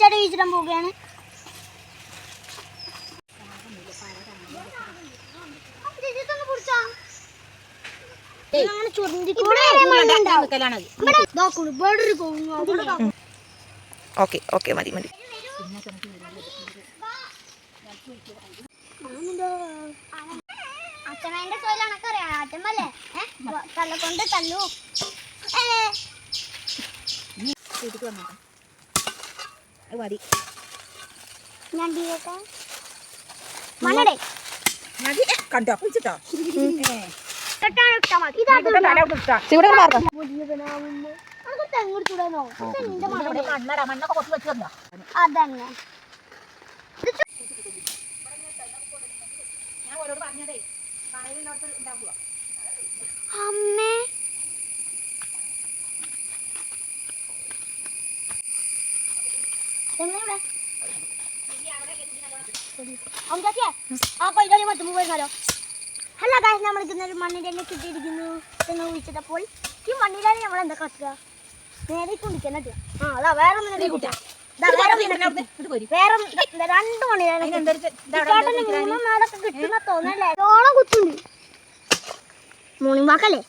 ചെടി വീഴ്ചിടാൻ പോവുകയാണ്. Okay okay മതി മതി. അച്ഛമ്മേന്റെ തൊഴിലാണൊക്കെ അറിയാം. അച്ഛമ്മല്ലേ തല്ലക്കൊണ്ട് തല്ലു. ഞാൻ മണ്ണടേ കണ്ടോ കുഴിച്ചിട്ടോ അതന്നെ അമ്മേ. ഹലോ ഗായ്സ്, നമ്മൾ ഒരു മണ്ണിന്റെ തന്നെ കിട്ടിയിരിക്കുന്നു. നിങ്ങൾ വിളിച്ചപ്പോൾ ഈ മണ്ണിലാണ് നമ്മൾ എന്താ കത്തുക? നേരെ കുടിക്കാൻ അതാ വേറെ രണ്ട് മണ്ണിലാണ് കിട്ടുന്ന തോന്നല്ലേ. ഓണം കുത്തുണ്ട് മോണിമാക്കല്ലേ.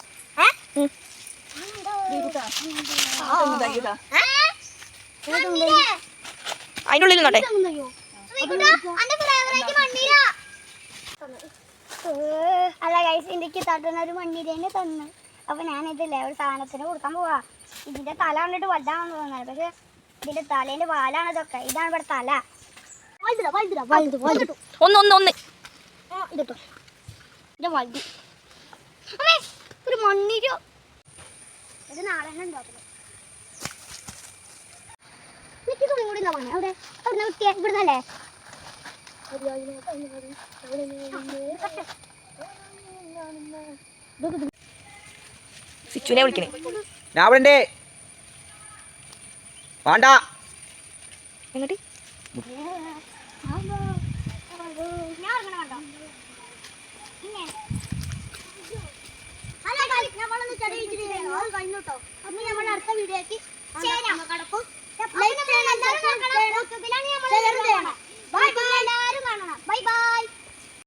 അതിനുള്ളിൽ നോട്ടെ. അല്ല ഗൈസ്, എനിക്ക് തട്ടുന്ന ഒരു മണ്ണിരേനെ തന്നു. അപ്പൊ ഞാനിതില്ലേ ഒരു സാധനത്തിന് കൊടുക്കാൻ പോവാ. ഇതിന്റെ തല കണ്ടിട്ട് വലുതാണെന്ന് തോന്നുന്നത്, പക്ഷെ ഇതിന്റെ തലേന്റെ വാലാണ് ഇതൊക്കെ. ഇതാണ് ഇവിടെ തല. ഇതോ ഇത് വലുത്. ഒരു മണ്ണിരോ ഇത് നാളെ തന്നെ ഉണ്ടാക്കുന്നത്. തുണി കൂടി ഉണ്ടാ പറഞ്ഞത് അവിടെ അവിടെ കിട്ടിയ ഇവിടുന്നല്ലേ. സിച്ചുനെ വിളിക്കണേ. രാവണന്റെ വേണ്ട എങ്ങോട്ട് അടുത്ത വീഡിയോക്ക് കടക്കും.